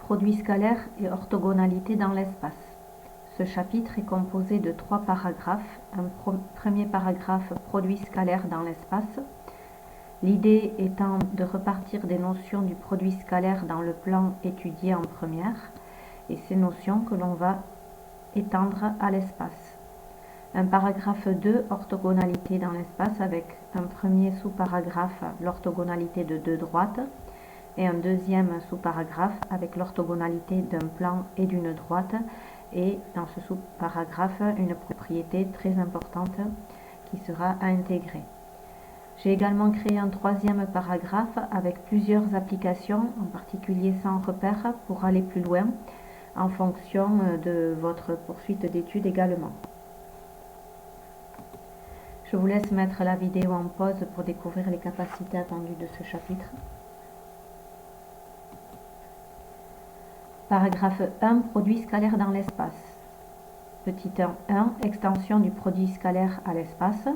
Produit scalaire et orthogonalité dans l'espace. Ce chapitre est composé de 3 paragraphes. Un premier paragraphe, produit scalaire dans l'espace. L'idée étant de repartir des notions du produit scalaire dans le plan étudié en première, et ces notions que l'on va étendre à l'espace. Un paragraphe 2, orthogonalité dans l'espace, avec un premier sous-paragraphe, l'orthogonalité de deux droites, et un deuxième sous-paragraphe avec l'orthogonalité d'un plan et d'une droite, et dans ce sous-paragraphe, une propriété très importante qui sera à intégrer. J'ai également créé un troisième paragraphe avec plusieurs applications, en particulier sans repère, pour aller plus loin, en fonction de votre poursuite d'études également. Je vous laisse mettre la vidéo en pause pour découvrir les capacités attendues de ce chapitre. Paragraphe 1, produit scalaire dans l'espace. Petit 1, extension du produit scalaire à l'espace.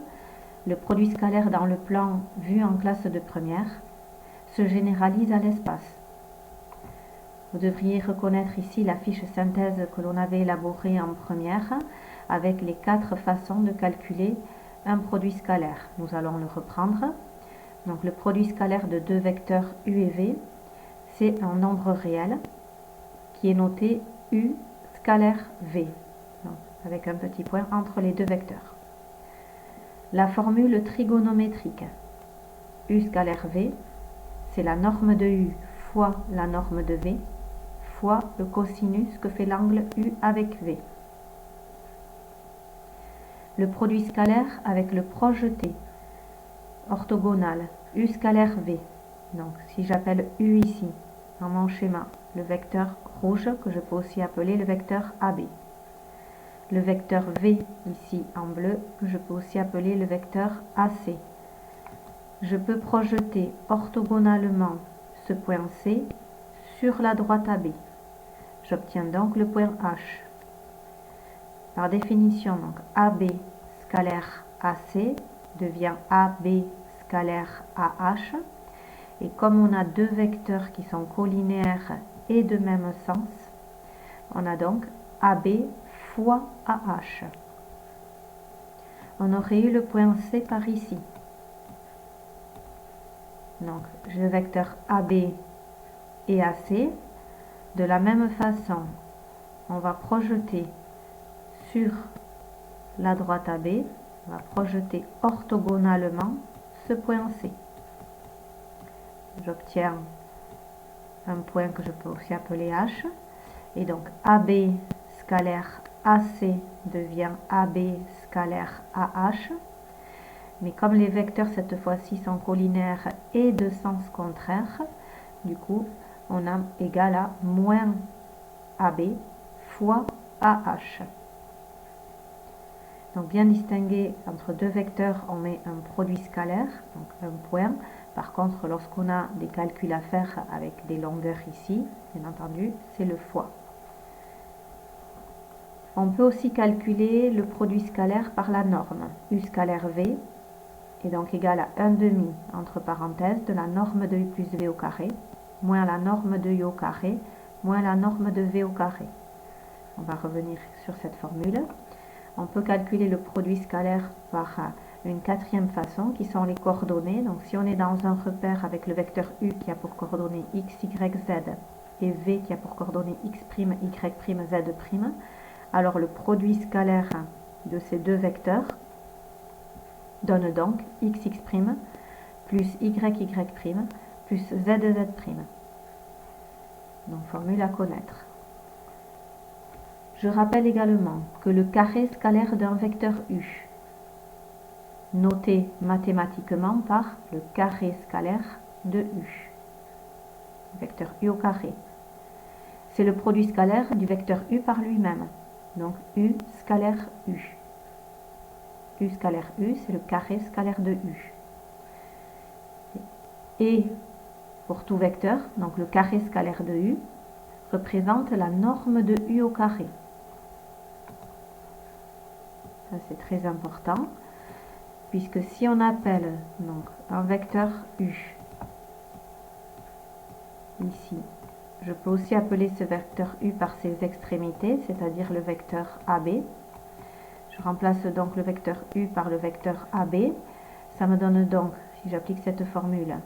Le produit scalaire dans le plan vu en classe de première se généralise à l'espace. Vous devriez reconnaître ici la fiche synthèse que l'on avait élaborée en première avec les 4 façons de calculer un produit scalaire. Nous allons le reprendre. Donc le produit scalaire de deux vecteurs u et v, c'est un nombre réel qui est noté u scalaire v, donc avec un petit point entre les deux vecteurs. La formule trigonométrique u scalaire v, c'est la norme de u fois la norme de v fois le cosinus que fait l'angle u avec v. Le produit scalaire avec le projeté orthogonal u scalaire v. Donc si j'appelle u ici dans mon schéma le vecteur rouge, que je peux aussi appeler le vecteur AB. Le vecteur v ici en bleu, que je peux aussi appeler le vecteur AC. Je peux projeter orthogonalement ce point C sur la droite AB. J'obtiens donc le point H. Par définition, donc AB scalaire AC devient AB scalaire AH. Et comme on a deux vecteurs qui sont collinéaires et de même sens, on a donc AB fois AH. On aurait eu le point C par ici. Donc, j'ai le vecteur AB et AC. De la même façon, on va projeter sur la droite AB, on va projeter orthogonalement ce point C. J'obtiens un point que je peux aussi appeler H. Et donc AB scalaire AC devient AB scalaire AH. Mais comme les vecteurs cette fois-ci sont collinaires et de sens contraire, du coup on a égal à moins AB fois AH. Donc bien distinguer entre deux vecteurs, on met un produit scalaire, donc un point. Par contre, lorsqu'on a des calculs à faire avec des longueurs ici, bien entendu, c'est le fois. On peut aussi calculer le produit scalaire par la norme. U scalaire V est donc égal à 1 demi, entre parenthèses, de la norme de U plus V au carré, moins la norme de U au carré, moins la norme de V au carré. On va revenir sur cette formule. On peut calculer le produit scalaire par une quatrième façon, qui sont les coordonnées. Donc si on est dans un repère avec le vecteur U qui a pour coordonnées x, y, z, et v qui a pour coordonnées x', y', z', alors le produit scalaire de ces deux vecteurs donne donc x, x' plus y, y' plus z, z'. Donc formule à connaître. Je rappelle également que le carré scalaire d'un vecteur U, noté mathématiquement par le carré scalaire de U, vecteur U au carré, c'est le produit scalaire du vecteur U par lui-même, donc U scalaire U. U scalaire U, c'est le carré scalaire de U. Et pour tout vecteur, donc le carré scalaire de U, représente la norme de U au carré. Ça c'est très important, puisque si on appelle donc un vecteur U, ici, Je peux aussi appeler ce vecteur U par ses extrémités, c'est-à-dire le vecteur AB. Je remplace donc le vecteur U par le vecteur AB. Ça me donne donc, si j'applique cette formule,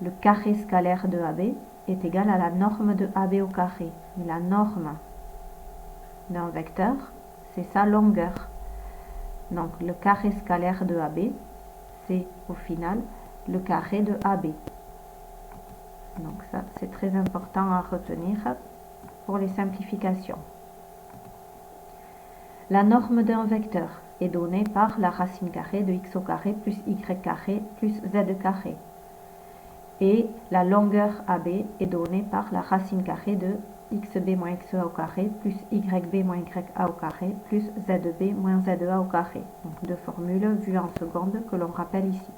le carré scalaire de AB est égal à la norme de AB au carré. Et la norme d'un vecteur, c'est sa longueur. Donc le carré scalaire de AB, c'est au final le carré de AB. Donc ça, c'est très important à retenir pour les simplifications. La norme d'un vecteur est donnée par la racine carrée de x au carré plus y carré plus z carré. Et la longueur AB est donnée par la racine carrée de xb moins xa au carré plus yb moins ya au carré plus zb moins za au carré. Donc deux formules vues en seconde que l'on rappelle ici.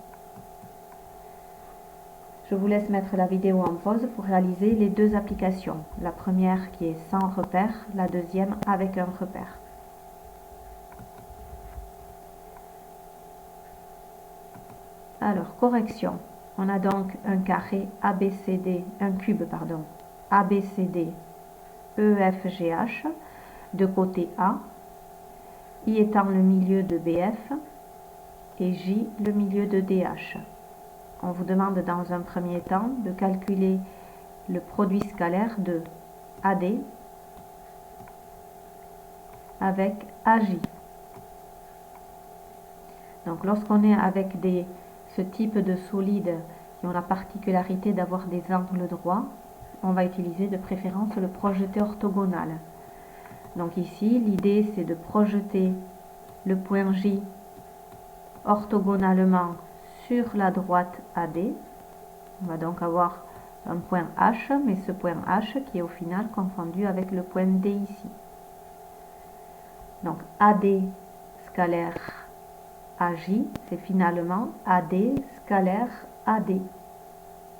Je vous laisse mettre la vidéo en pause pour réaliser les deux applications. La première qui est sans repère, la deuxième avec un repère. Alors, correction. On a donc un carré ABCD, un cube, pardon, ABCD, EFGH, de côté A, I étant le milieu de BF et J le milieu de DH. On vous demande dans un premier temps de calculer le produit scalaire de AD avec AJ. Donc lorsqu'on est avec ce type de solide qui ont la particularité d'avoir des angles droits, on va utiliser de préférence le projeté orthogonal. Donc ici, l'idée c'est de projeter le point J orthogonalement sur la droite AD. On va donc avoir un point H, mais ce point H qui est au final confondu avec le point D ici. Donc AD scalaire AJ, c'est finalement AD scalaire AD.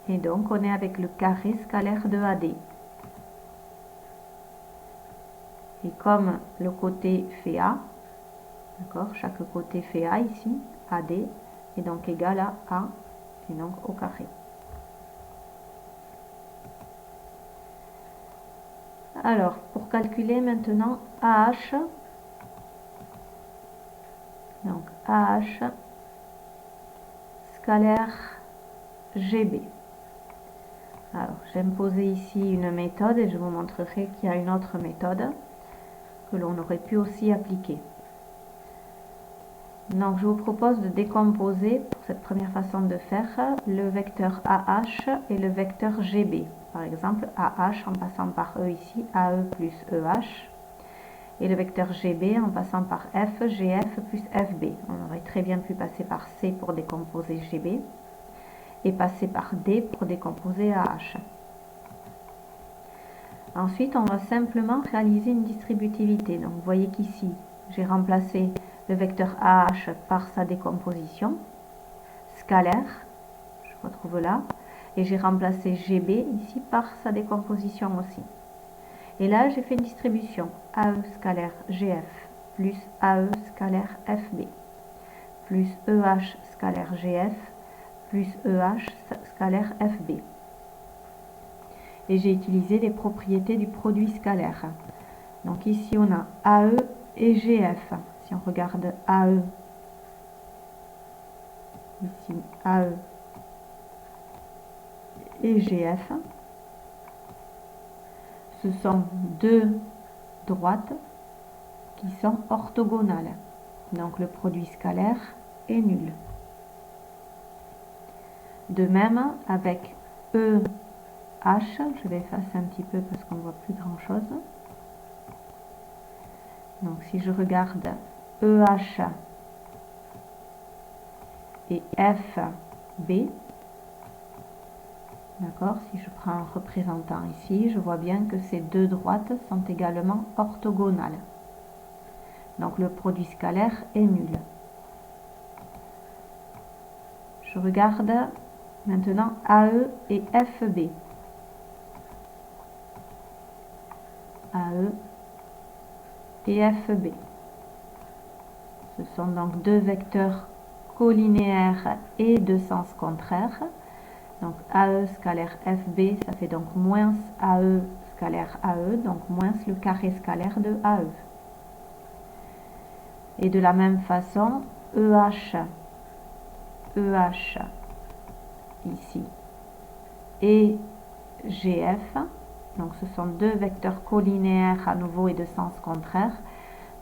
Et donc on est avec le carré scalaire de AD. Et comme le côté fait A, d'accord, chaque côté fait A ici, AD est donc égal à A, et donc au carré. Alors, pour calculer maintenant AH, donc AH scalaire GB. Alors, j'ai imposé ici une méthode et je vous montrerai qu'il y a une autre méthode que l'on aurait pu aussi appliquer. Donc, je vous propose de décomposer, pour cette première façon de faire, le vecteur AH et le vecteur GB. Par exemple, AH en passant par E ici, AE plus EH. Et le vecteur GB en passant par F, GF plus FB. On aurait très bien pu passer par C pour décomposer GB et passer par D pour décomposer AH. Ensuite, on va simplement réaliser une distributivité. Donc, vous voyez qu'ici, j'ai remplacé le vecteur AH par sa décomposition scalaire, je retrouve là, et j'ai remplacé GB ici par sa décomposition aussi. Et là, j'ai fait une distribution AE scalaire GF plus AE scalaire FB plus EH scalaire GF plus EH scalaire FB. Et j'ai utilisé les propriétés du produit scalaire. Donc ici, on a AE et GF. Si on regarde AE, ici AE et GF, ce sont deux droites qui sont orthogonales. Donc le produit scalaire est nul. De même avec EH, je vais effacer un petit peu parce qu'on ne voit plus grand chose. Donc si je regarde EH et FB, d'accord, si je prends un représentant ici, je vois bien que ces deux droites sont également orthogonales. Donc le produit scalaire est nul. Je regarde maintenant AE et FB. AE et FB. Ce sont donc deux vecteurs collinéaires et de sens contraire. Donc AE scalaire FB, ça fait donc moins AE scalaire AE, donc moins le carré scalaire de AE. Et de la même façon, EH ici et GF, donc ce sont deux vecteurs collinéaires à nouveau et de sens contraire,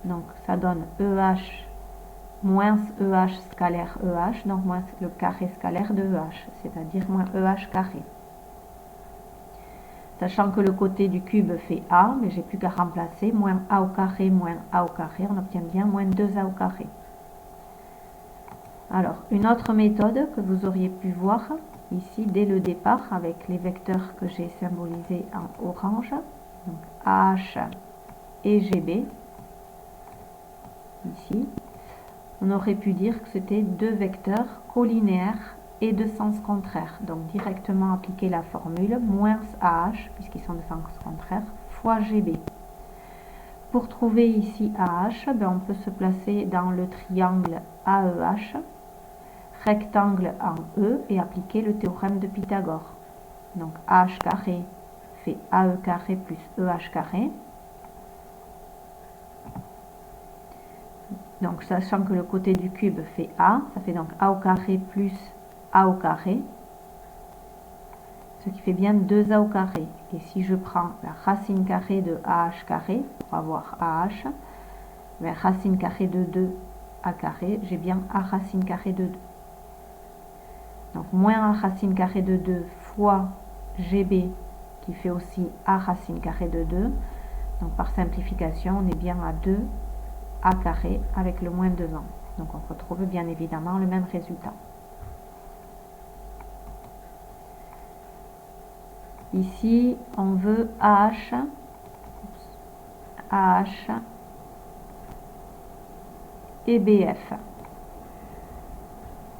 donc ça donne EH moins EH scalaire EH, donc moins le carré scalaire de EH, c'est-à-dire moins EH carré. Sachant que le côté du cube fait A, mais j'ai plus qu'à remplacer, moins A au carré, on obtient bien moins 2A au carré. Alors, une autre méthode que vous auriez pu voir ici dès le départ avec les vecteurs que j'ai symbolisés en orange, donc AH et GB, ici, on aurait pu dire que c'était deux vecteurs collinéaires et de sens contraire. Donc directement appliquer la formule moins AH, puisqu'ils sont de sens contraire, fois GB. Pour trouver ici AH, on peut se placer dans le triangle AEH, rectangle en E, et appliquer le théorème de Pythagore. Donc AH carré fait AE carré plus EH carré. Donc sachant que le côté du cube fait A, ça fait donc A au carré plus A au carré, ce qui fait bien 2A au carré. Et si je prends la racine carrée de AH carré, pour avoir AH, racine carrée de 2A carré, j'ai bien A racine carrée de 2. Donc moins A racine carrée de 2 fois GB, qui fait aussi A racine carrée de 2. Donc par simplification, on est bien à 2 A carré avec le moins devant. Donc on retrouve bien évidemment le même résultat. Ici, on veut AH et BF.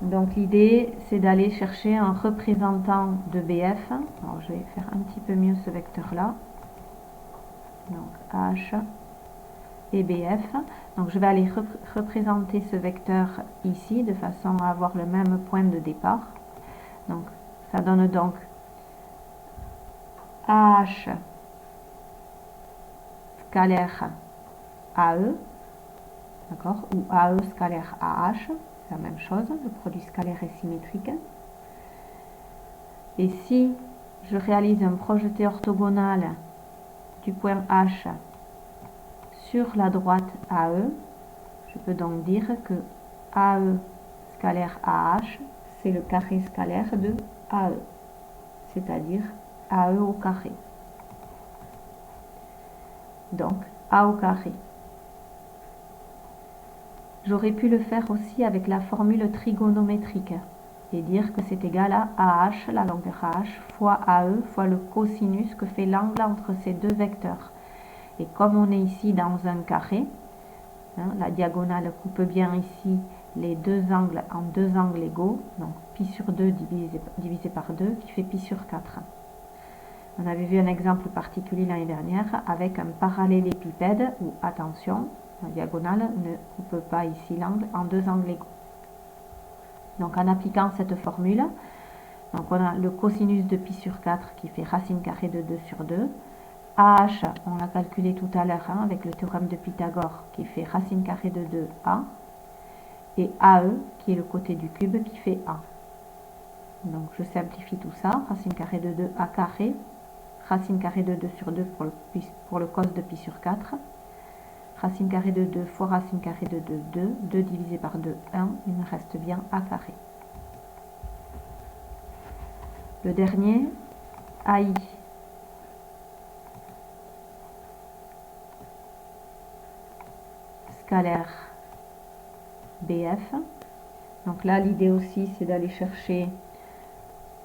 Donc l'idée, c'est d'aller chercher un représentant de BF. Alors je vais faire un petit peu mieux ce vecteur-là. Donc H et BF. Donc je vais aller représenter ce vecteur ici de façon à avoir le même point de départ. Donc ça donne donc AH scalaire AE, d'accord, ou AE scalaire AH, c'est la même chose, le produit scalaire est symétrique. Et si je réalise un projeté orthogonal du point H sur la droite AE, je peux donc dire que AE scalaire AH, c'est le carré scalaire de AE, c'est-à-dire AE au carré. Donc A au carré. J'aurais pu le faire aussi avec la formule trigonométrique et dire que c'est égal à AH, la longueur AH, fois AE, fois le cosinus que fait l'angle entre ces deux vecteurs. Et comme on est ici dans un carré, la diagonale coupe bien ici les deux angles en deux angles égaux, donc pi sur 2 divisé par 2, qui fait pi sur 4. On avait vu un exemple particulier l'année dernière avec un parallélépipède où, attention, la diagonale ne coupe pas ici l'angle en deux angles égaux. Donc en appliquant cette formule, donc on a le cosinus de pi sur 4 qui fait racine carrée de 2 sur 2. AH, on l'a calculé tout à l'heure avec le théorème de Pythagore qui fait racine carrée de 2A. Et AE qui est le côté du cube qui fait A. Donc je simplifie tout ça, racine carrée de 2A carré, racine carrée de 2 sur 2 pour le cos de pi sur 4. Racine carrée de 2 fois racine carrée de 2, 2. 2 divisé par 2, 1. Il me reste bien A carré. Le dernier, AI. Scalaire BF. Donc là, l'idée aussi, c'est d'aller chercher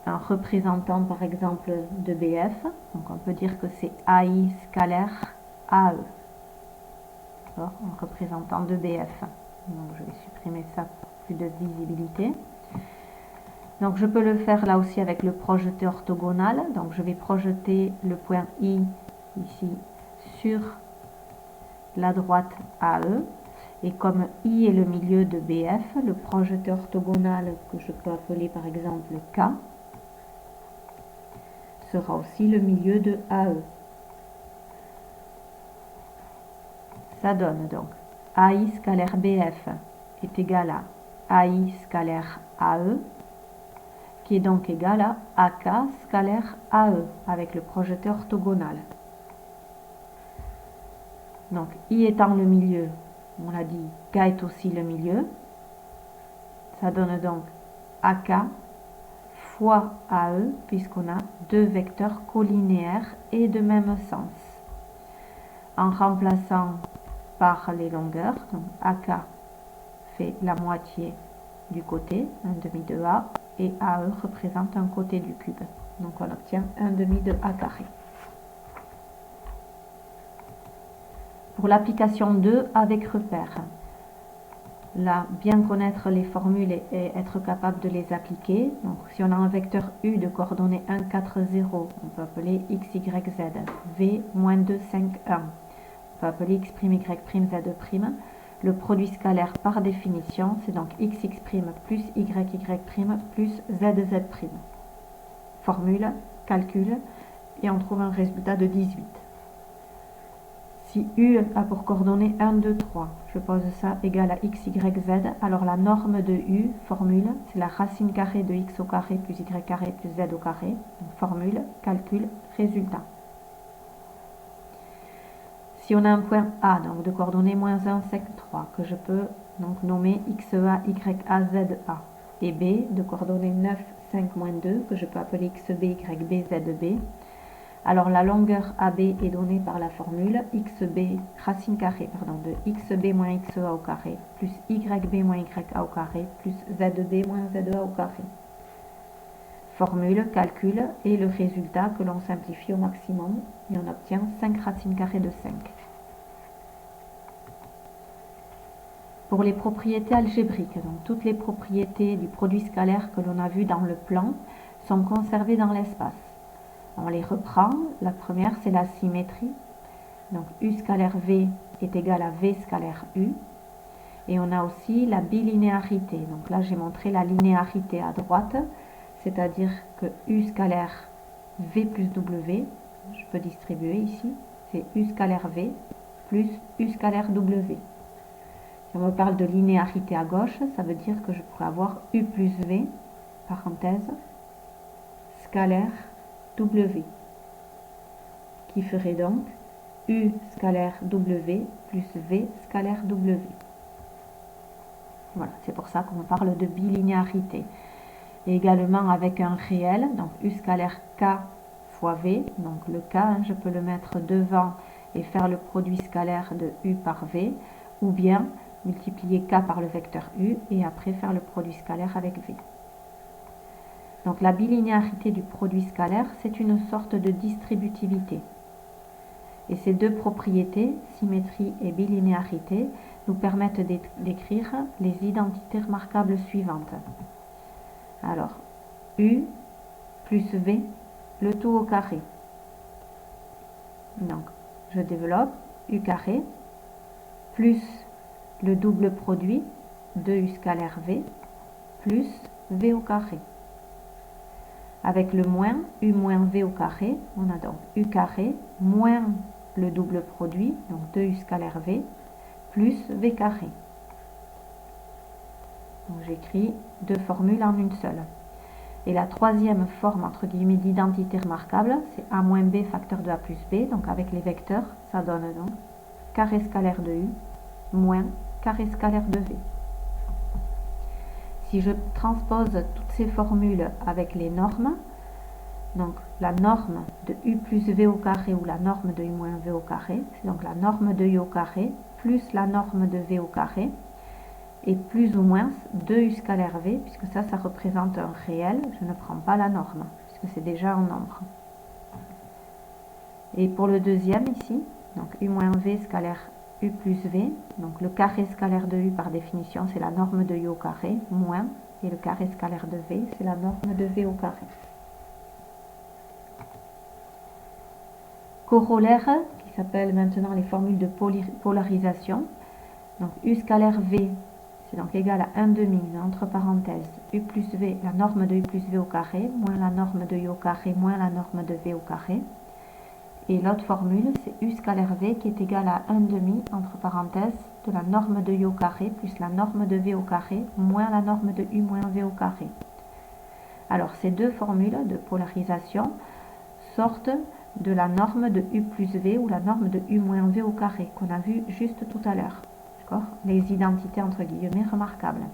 un représentant, par exemple, de BF. Donc on peut dire que c'est AI scalaire AE. Un représentant de BF. Donc je vais supprimer ça pour plus de visibilité. Donc je peux le faire là aussi avec le projeté orthogonal. Donc je vais projeter le point I ici sur la droite AE. Et comme I est le milieu de BF, le projeté orthogonal que je peux appeler par exemple K, sera aussi le milieu de AE. Ça donne donc AI scalaire BF est égal à AI scalaire AE, qui est donc égal à AK scalaire AE avec le projeté orthogonal. Donc I étant le milieu, on l'a dit, K est aussi le milieu. Ça donne donc AK fois AE, puisqu'on a deux vecteurs collinéaires et de même sens. En remplaçant par les longueurs, donc AK fait la moitié du côté, 1/2 de A, et AE représente un côté du cube. Donc on obtient 1/2 de A carré. Pour l'application 2 avec repère, là, bien connaître les formules et être capable de les appliquer. Donc si on a un vecteur U de coordonnées 1, 4, 0, on peut appeler x, y, z. V, moins 2, 5, 1. On peut appeler x', y', z'. Le produit scalaire par définition, c'est donc x plus y, plus z. Formule, calcul, et on trouve un résultat de 18. Si U a pour coordonnées 1, 2, 3, je pose ça égal à x, y, z, alors la norme de U, formule, c'est la racine carrée de x au carré plus y carré plus z au carré. Donc, formule, calcul, résultat. Si on a un point A, donc de coordonnées moins 1, 5, 3, que je peux donc nommer XA, YA, ZA, et B, de coordonnées 9, 5, moins 2, que je peux appeler XB, YB, ZB, alors la longueur AB est donnée par la formule xb racine carrée de xb moins xa au carré plus yb moins ya au carré plus zb moins za au carré. Formule, calcul et le résultat que l'on simplifie au maximum et on obtient 5 racines carrées de 5. Pour les propriétés algébriques, donc toutes les propriétés du produit scalaire que l'on a vu dans le plan sont conservées dans l'espace. On les reprend. La première, c'est la symétrie. Donc, U scalaire V est égal à V scalaire U. Et on a aussi la bilinéarité. Donc là, j'ai montré la linéarité à droite, c'est-à-dire que U scalaire V plus W, je peux distribuer ici, c'est U scalaire V plus U scalaire W. Si on me parle de linéarité à gauche, ça veut dire que je pourrais avoir U plus V, parenthèse, scalaire W, qui ferait donc U scalaire W plus V scalaire W. Voilà, c'est pour ça qu'on parle de bilinéarité. Et également avec un réel, donc U scalaire K fois V, donc le K, je peux le mettre devant et faire le produit scalaire de U par V, ou bien multiplier K par le vecteur U et après faire le produit scalaire avec V. Donc la bilinéarité du produit scalaire, c'est une sorte de distributivité. Et ces deux propriétés, symétrie et bilinéarité, nous permettent d'écrire les identités remarquables suivantes. Alors, U plus V, le tout au carré. Donc, je développe U carré plus le double produit de U scalaire V plus V au carré. Avec le moins, U moins V au carré, on a donc U carré moins le double produit, donc 2U scalaire V, plus V carré. Donc j'écris deux formules en une seule. Et la troisième forme, entre guillemets, d'identité remarquable, c'est A moins B facteur de A plus B. Donc avec les vecteurs, ça donne donc carré scalaire de U moins carré scalaire de V. Si je transpose toutes ces formules avec les normes, donc la norme de U plus V au carré ou la norme de U moins V au carré, c'est donc la norme de U au carré plus la norme de V au carré, et plus ou moins 2U scalaire V, puisque ça représente un réel, je ne prends pas la norme, puisque c'est déjà un nombre. Et pour le deuxième ici, donc U moins V scalaire U plus V, donc le carré scalaire de U par définition c'est la norme de U au carré, moins, et le carré scalaire de V c'est la norme de V au carré. Corollaire, qui s'appelle maintenant les formules de polarisation. Donc U scalaire V c'est donc égal à 1 demi, entre parenthèses, u plus v, la norme de u plus v au carré, moins la norme de u au carré, moins la norme de v au carré. Et l'autre formule, c'est u scalaire v qui est égal à 1 demi, entre parenthèses, de la norme de u au carré plus la norme de v au carré, moins la norme de u moins v au carré. Alors, ces deux formules de polarisation sortent de la norme de u plus v ou la norme de u moins v au carré, qu'on a vu juste tout à l'heure. Les identités entre guillemets remarquables.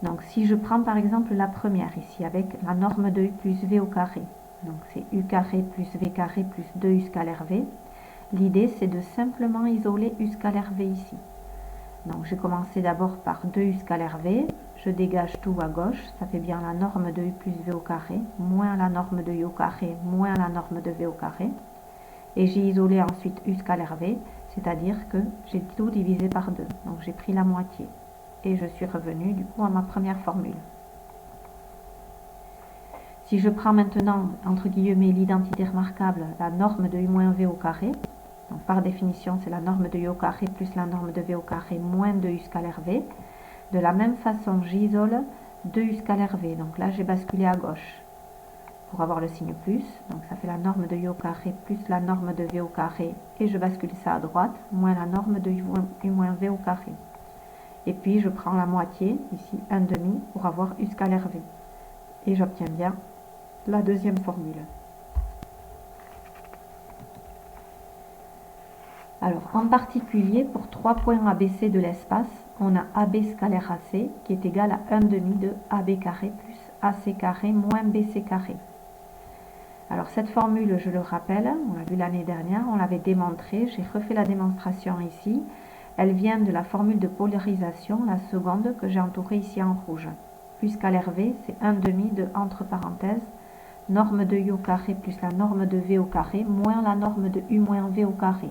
Donc, si je prends par exemple la première ici, avec la norme de u plus v au carré, donc c'est u carré plus v carré plus 2u scalaire v. L'idée, c'est de simplement isoler u scalaire v ici. Donc, j'ai commencé d'abord par 2u scalaire v. Je dégage tout à gauche. Ça fait bien la norme de u plus v au carré, moins la norme de u au carré, moins la norme de v au carré. Et j'ai isolé ensuite u scalaire v, c'est-à-dire que j'ai tout divisé par 2. Donc, j'ai pris la moitié. Et je suis revenue du coup à ma première formule. Si je prends maintenant, entre guillemets, l'identité remarquable, la norme de u moins v au carré, donc par définition, c'est la norme de u au carré plus la norme de v au carré moins 2u scalaire v. De la même façon, j'isole 2u scalaire v. Donc là, j'ai basculé à gauche pour avoir le signe plus. Donc ça fait la norme de u au carré plus la norme de v au carré. Et je bascule ça à droite, moins la norme de u moins v au carré. Et puis, je prends la moitié, ici 1 demi, pour avoir u scalaire v. Et j'obtiens bien la deuxième formule. Alors, en particulier, pour 3 points ABC de l'espace, on a AB scalaire AC qui est égal à 1 demi de AB carré plus AC carré moins BC carré. Alors, cette formule, je le rappelle, on l'a vu l'année dernière, on l'avait démontrée, j'ai refait la démonstration ici. Elle vient de la formule de polarisation, la seconde, que j'ai entourée ici en rouge. U scalaire V, c'est 1 demi de, entre parenthèses, norme de u au carré plus la norme de v au carré moins la norme de u moins v au carré.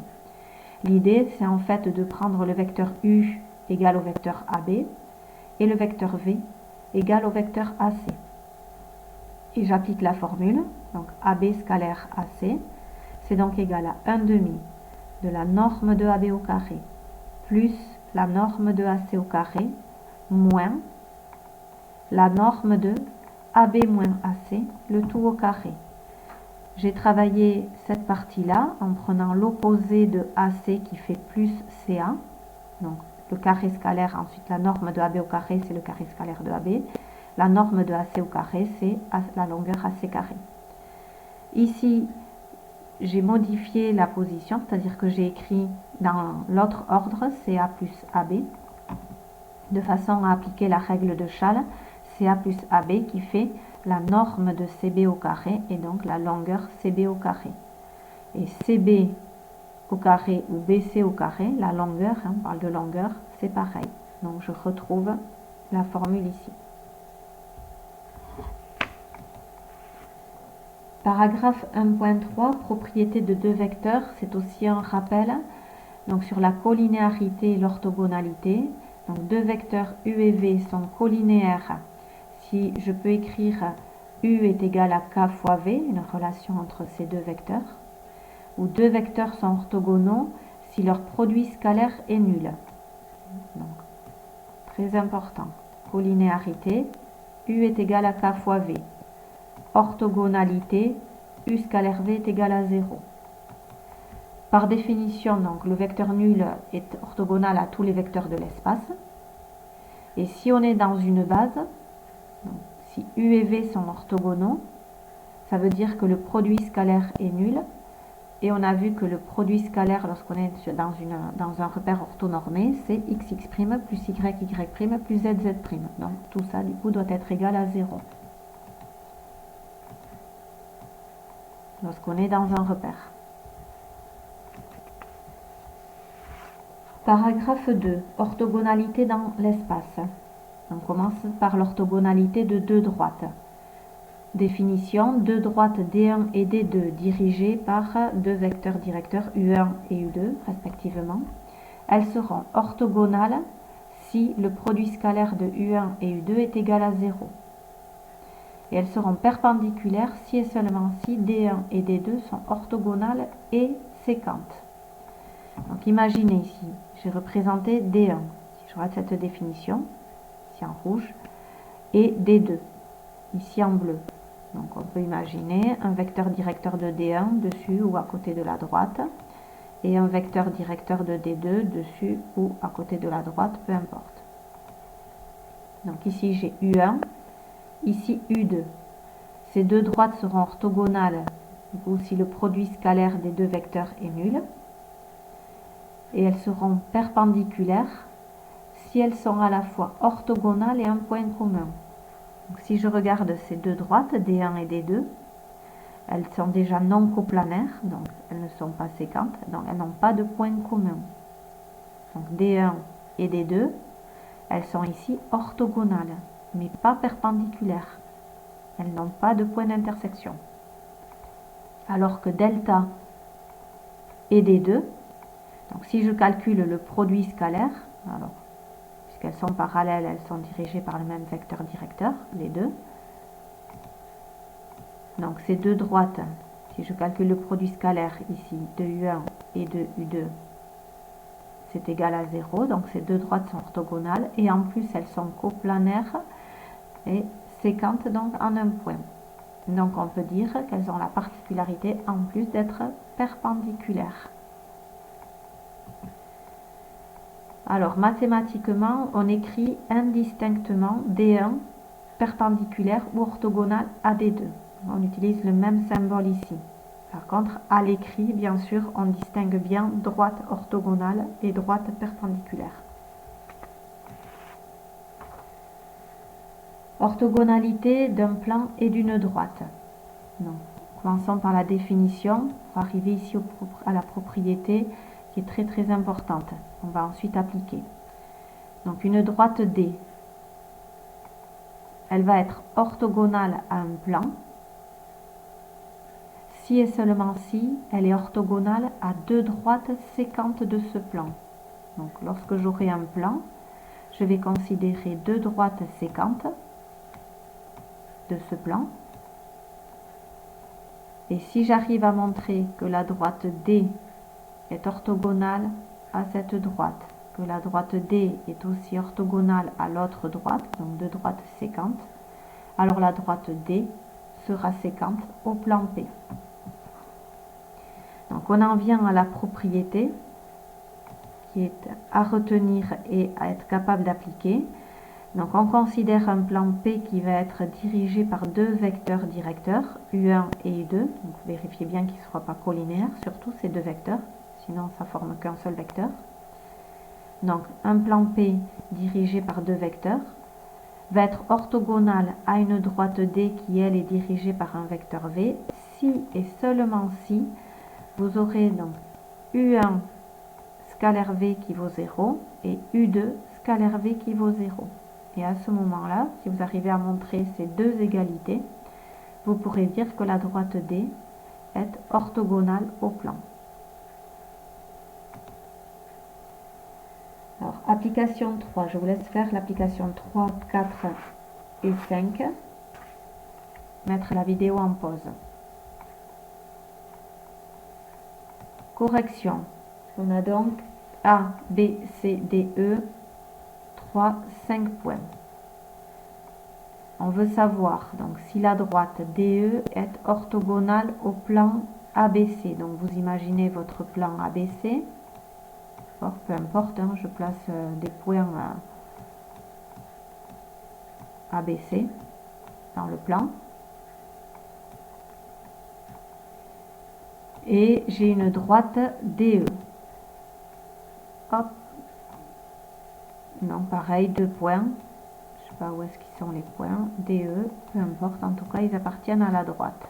L'idée, c'est en fait de prendre le vecteur u égal au vecteur AB et le vecteur v égal au vecteur AC. Et j'applique la formule, donc AB scalaire AC, c'est donc égal à 1 demi de la norme de AB au carré plus la norme de AC au carré moins la norme de AB moins AC, le tout au carré. J'ai travaillé cette partie-là en prenant l'opposé de AC qui fait plus CA. Donc le carré scalaire, ensuite la norme de AB au carré, c'est le carré scalaire de AB. La norme de AC au carré, c'est la longueur AC carré. Ici, j'ai modifié la position, c'est-à-dire que j'ai écrit dans l'autre ordre CA plus AB, de façon à appliquer la règle de Schall, CA plus AB qui fait la norme de CB au carré et donc la longueur CB au carré. Et CB au carré ou BC au carré, la longueur, on parle de longueur, c'est pareil. Donc je retrouve la formule ici. Paragraphe 1.3, propriété de deux vecteurs, c'est aussi un rappel donc sur la collinéarité et l'orthogonalité. Donc deux vecteurs U et V sont collinéaires si je peux écrire U est égal à K fois V, une relation entre ces deux vecteurs, ou deux vecteurs sont orthogonaux si leur produit scalaire est nul. Donc, très important. Collinéarité, U est égal à K fois V. Orthogonalité, U scalaire V est égal à 0. Par définition, donc, le vecteur nul est orthogonal à tous les vecteurs de l'espace. Et si on est dans une base, donc, si U et V sont orthogonaux, ça veut dire que le produit scalaire est nul. Et on a vu que le produit scalaire, lorsqu'on est dans un repère orthonormé, c'est xx' plus yy' plus zz'. Donc tout ça, du coup, doit être égal à 0. Lorsqu'on est dans un repère. Paragraphe 2. Orthogonalité dans l'espace. On commence par l'orthogonalité de deux droites. Définition, deux droites D1 et D2 dirigées par deux vecteurs directeurs U1 et U2 respectivement. Elles seront orthogonales si le produit scalaire de U1 et U2 est égal à 0. Et elles seront perpendiculaires si et seulement si D1 et D2 sont orthogonales et séquentes. Donc imaginez ici, j'ai représenté D1. Si J'aurai cette définition, ici en rouge, et D2, ici en bleu. Donc on peut imaginer un vecteur directeur de D1 dessus ou à côté de la droite, et un vecteur directeur de D2 dessus ou à côté de la droite, peu importe. Donc ici j'ai U1, ici U2. Ces deux droites seront orthogonales du coup, si le produit scalaire des deux vecteurs est nul. Et elles seront perpendiculaires si elles sont à la fois orthogonales et un point commun. Donc, si je regarde ces deux droites, D1 et D2, elles sont déjà non coplanaires, donc elles ne sont pas séquentes, donc elles n'ont pas de point commun. Donc D1 et D2, elles sont ici orthogonales, mais pas perpendiculaires. Elles n'ont pas de point d'intersection. Alors que delta et D2, donc si je calcule le produit scalaire, alors puisqu'elles sont parallèles, elles sont dirigées par le même vecteur directeur, les deux. Donc ces deux droites, si je calcule le produit scalaire ici de U1 et de U2, c'est égal à 0. Donc ces deux droites sont orthogonales et en plus elles sont coplanaires et séquentes donc en un point. Donc on peut dire qu'elles ont la particularité en plus d'être perpendiculaires. Alors mathématiquement, on écrit indistinctement D1 perpendiculaire ou orthogonal à D2. On utilise le même symbole ici. Par contre, à l'écrit, bien sûr, on distingue bien droite orthogonale et droite perpendiculaire. Orthogonalité d'un plan et d'une droite. Donc, commençons par la définition pour arriver ici à la propriété qui est très très importante. On va ensuite appliquer. Donc une droite D, elle va être orthogonale à un plan si et seulement si elle est orthogonale à deux droites séquentes de ce plan. Donc lorsque j'aurai un plan, je vais considérer deux droites séquentes de ce plan. Et si j'arrive à montrer que la droite D est orthogonale à cette droite, que la droite D est aussi orthogonale à l'autre droite, donc deux droites séquentes, alors la droite D sera séquente au plan P. Donc on en vient à la propriété qui est à retenir et à être capable d'appliquer. Donc on considère un plan P qui va être dirigé par deux vecteurs directeurs, U1 et U2. Donc vérifiez bien qu'il ne sera pas collinéaire, surtout ces deux vecteurs, sinon ça forme qu'un seul vecteur. Donc un plan P dirigé par deux vecteurs va être orthogonal à une droite D qui elle est dirigée par un vecteur V si et seulement si vous aurez donc U1 scalaire V qui vaut 0 et U2 scalaire V qui vaut 0. Et à ce moment-là, si vous arrivez à montrer ces deux égalités, vous pourrez dire que la droite D est orthogonale au plan. Alors, application 3, je vous laisse faire l'application 3, 4 et 5. Mettre la vidéo en pause. Correction. On a donc A, B, C, D, E, 3, 5 points. On veut savoir donc si la droite DE est orthogonale au plan ABC. Donc vous imaginez votre plan ABC. Peu importe, hein, je place des points ABC dans le plan. Et j'ai une droite DE. Hop. Non, pareil, deux points. Je ne sais pas où est-ce qu'ils sont les points. DE, peu importe, en tout cas, ils appartiennent à la droite.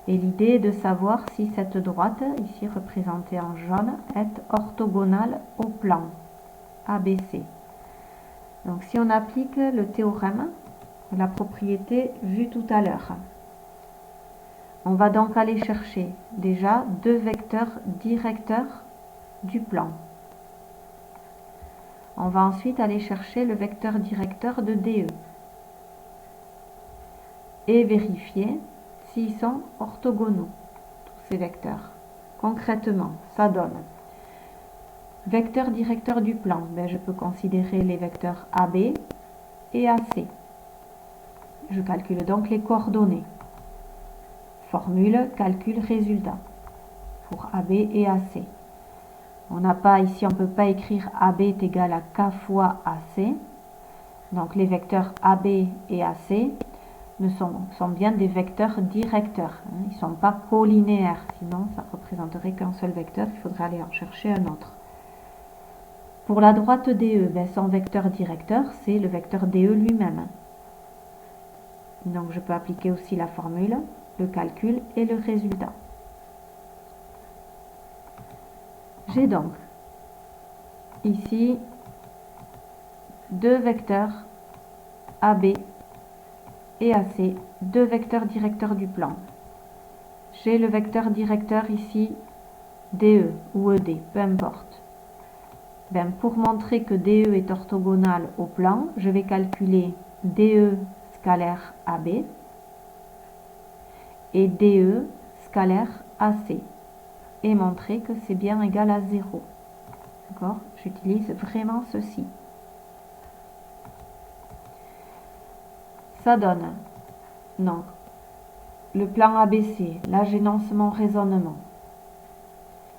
Et l'idée est de savoir si cette droite, ici représentée en jaune, est orthogonale au plan ABC. Donc si on applique le théorème, la propriété vue tout à l'heure, on va donc aller chercher déjà deux vecteurs directeurs du plan. On va ensuite aller chercher le vecteur directeur de DE et vérifier s'ils sont orthogonaux, tous ces vecteurs. Concrètement, ça donne Vecteur directeur du plan, je peux considérer les vecteurs AB et AC. Je calcule donc les coordonnées. Formule, calcul, résultat pour AB et AC. On n'a pas ici, on ne peut pas écrire AB est égal à K fois AC. Donc les vecteurs AB et AC sont bien des vecteurs directeurs. Ils ne sont pas collinéaires, sinon ça représenterait qu'un seul vecteur, il faudrait aller en chercher un autre. Pour la droite DE, son vecteur directeur, c'est le vecteur DE lui-même. Donc je peux appliquer aussi la formule, le calcul et le résultat. J'ai donc ici deux vecteurs AB et AC, deux vecteurs directeurs du plan. J'ai le vecteur directeur ici DE ou ED, peu importe. Pour montrer que DE est orthogonal au plan, je vais calculer DE scalaire AB et DE scalaire AC et montrer que c'est bien égal à 0. D'accord? J'utilise vraiment ceci. Ça donne donc le plan ABC, là j'énonce mon raisonnement.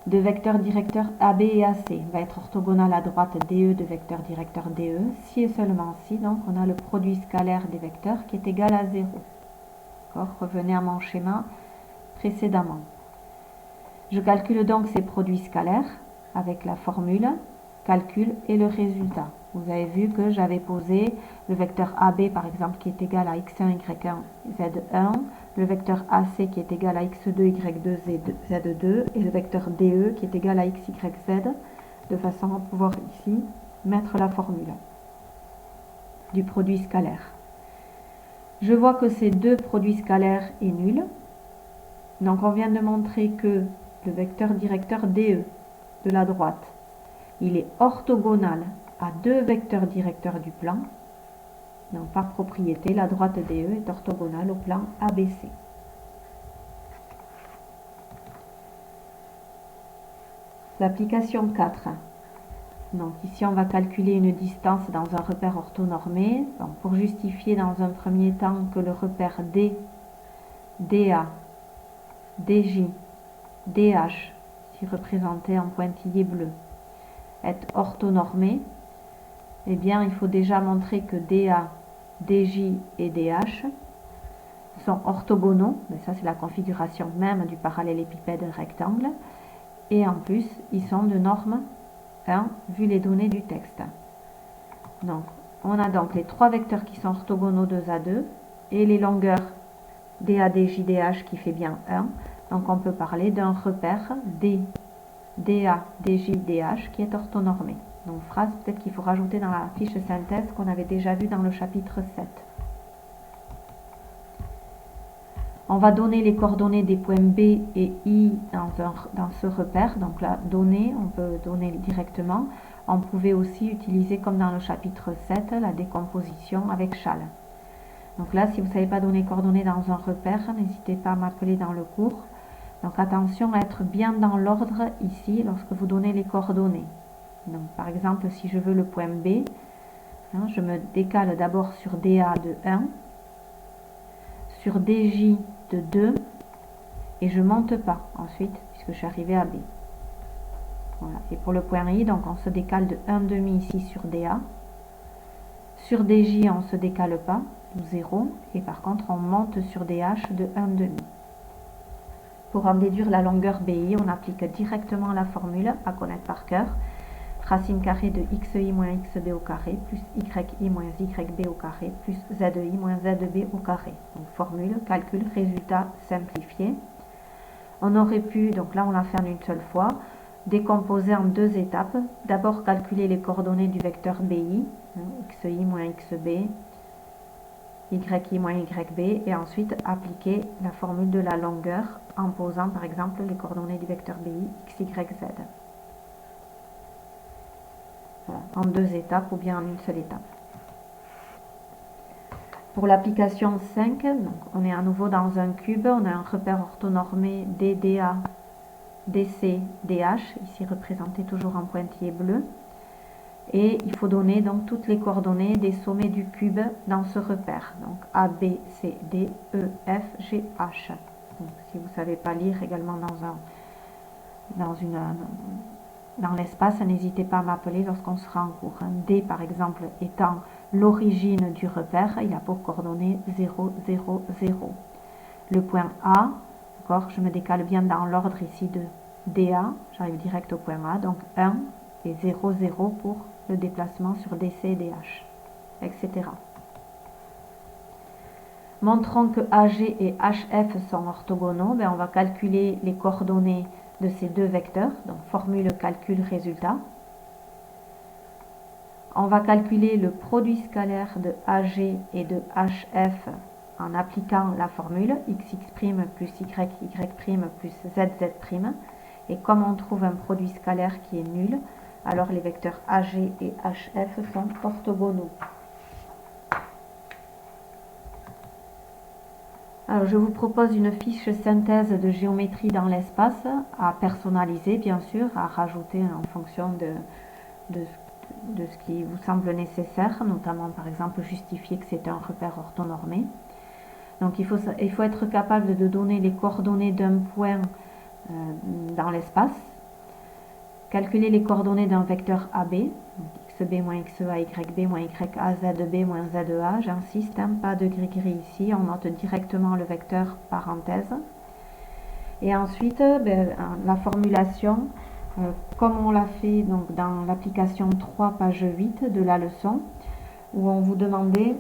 De vecteurs directeurs AB et AC va être orthogonal à droite DE de vecteur directeur DE, si et seulement si, donc on a le produit scalaire des vecteurs qui est égal à 0. Revenez à mon schéma précédemment. Je calcule donc ces produits scalaires avec la formule, calcul et le résultat. Vous avez vu que j'avais posé le vecteur AB par exemple qui est égal à x1, y1, z1, le vecteur AC qui est égal à x2, y2, z2 et le vecteur DE qui est égal à x, y, z, de façon à pouvoir ici mettre la formule du produit scalaire. Je vois que ces deux produits scalaires est nul. Donc on vient de montrer que le vecteur directeur DE de la droite, il est orthogonal à deux vecteurs directeurs du plan. Donc par propriété, la droite DE est orthogonale au plan ABC. L'application 4. Donc ici on va calculer une distance dans un repère orthonormé. Donc, pour justifier dans un premier temps que le repère D, DA, DJ, DH, ici représenté en pointillé bleu, est orthonormé, eh bien il faut déjà montrer que DA, DJ et DH sont orthogonaux, mais ça c'est la configuration même du parallélépipède rectangle, et en plus ils sont de norme 1 vu les données du texte. Donc on a donc les trois vecteurs qui sont orthogonaux 2 à 2 et les longueurs DA, DJ, DH qui fait bien 1. Donc on peut parler d'un repère D, DA, DJ, DH qui est orthonormé. Donc phrase peut-être qu'il faut rajouter dans la fiche synthèse qu'on avait déjà vue dans le chapitre 7. On va donner les coordonnées des points B et I dans ce repère. Donc la donnée, on peut donner directement. On pouvait aussi utiliser, comme dans le chapitre 7, la décomposition avec châle. Donc là, si vous ne savez pas donner coordonnées dans un repère, n'hésitez pas à m'appeler dans le cours. Donc attention à être bien dans l'ordre ici lorsque vous donnez les coordonnées. Donc par exemple, si je veux le point B, je me décale d'abord sur DA de 1, sur DJ de 2, et je ne monte pas ensuite, puisque je suis arrivé à B. Voilà. Et pour le point I, donc on se décale de 1,5 ici sur DA. Sur DJ, on ne se décale pas, 0, et par contre on monte sur DH de 1,5. Pour en déduire la longueur BI, on applique directement la formule à connaître par cœur. Racine carrée de xi moins xb au carré plus yi moins yb au carré plus zi moins zb au carré. Donc formule, calcul, résultat simplifié. On aurait pu, donc là on l'a fait en une seule fois, décomposer en deux étapes. D'abord calculer les coordonnées du vecteur BI, xi moins xb, yi moins yb, et ensuite appliquer la formule de la longueur en posant par exemple les coordonnées du vecteur BI, x, y, z. Voilà, en deux étapes ou bien en une seule étape. Pour l'application 5, donc on est à nouveau dans un cube, on a un repère orthonormé DDA, DC, DH, ici représenté toujours en pointillé bleu. Et il faut donner donc toutes les coordonnées des sommets du cube dans ce repère. Donc A, B, C, D, E, F, G, H. Donc, si vous ne savez pas lire également dans l'espace, n'hésitez pas à m'appeler lorsqu'on sera en cours. D par exemple étant l'origine du repère, il a pour coordonnées 0, 0, 0. Le point A, je me décale bien dans l'ordre ici de DA, j'arrive direct au point A, donc 1 et 0, 0 pour le déplacement sur DC et DH, etc. Montrons que AG et HF sont orthogonaux, on va calculer les coordonnées de ces deux vecteurs, donc formule calcul résultat. On va calculer le produit scalaire de AG et de HF en appliquant la formule xx' plus yy' plus zz'. Et comme on trouve un produit scalaire qui est nul, alors les vecteurs AG et HF sont orthogonaux. Alors je vous propose une fiche synthèse de géométrie dans l'espace à personnaliser bien sûr, à rajouter en fonction de ce qui vous semble nécessaire, notamment par exemple justifier que c'est un repère orthonormé. Donc il faut être capable de donner les coordonnées d'un point dans l'espace, calculer les coordonnées d'un vecteur AB, xb moins xa, yb moins ya, zb moins zea, j'insiste, pas de gris-gris ici, on note directement le vecteur parenthèse. Et ensuite, la formulation, comme on l'a fait donc, dans l'application 3, page 8 de la leçon, où on vous demandait,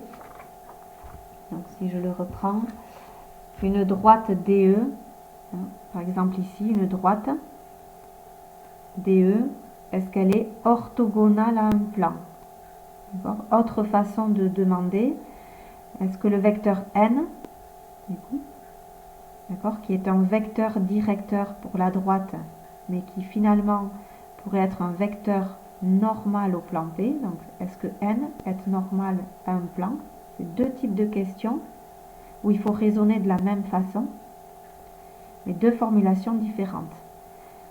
donc si je le reprends, une droite DE, par exemple ici, une droite DE, est-ce qu'elle est orthogonale à un plan? Autre façon de demander, est-ce que le vecteur n, qui est un vecteur directeur pour la droite, mais qui finalement pourrait être un vecteur normal au plan P, donc est-ce que n est normal à un plan? C'est deux types de questions où il faut raisonner de la même façon, mais deux formulations différentes.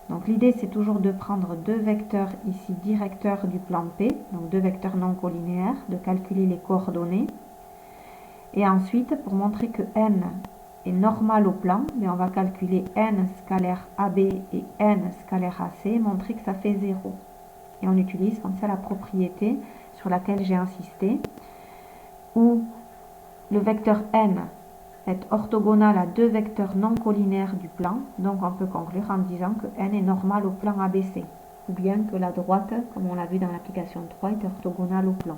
Donc l'idée c'est toujours de prendre deux vecteurs ici directeurs du plan P, donc deux vecteurs non collinéaires, de calculer les coordonnées. Et ensuite, pour montrer que n est normal au plan, on va calculer n scalaire AB et n scalaire AC, montrer que ça fait 0. Et on utilise comme ça la propriété sur laquelle j'ai insisté, où le vecteur n est orthogonal à deux vecteurs non collinaires du plan, donc on peut conclure en disant que n est normal au plan ABC, ou bien que la droite, comme on l'a vu dans l'application 3, est orthogonale au plan.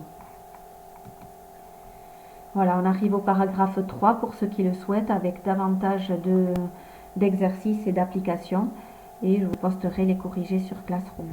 Voilà, on arrive au paragraphe 3 pour ceux qui le souhaitent, avec davantage d'exercices et d'applications, et je vous posterai les corrigés sur Classroom.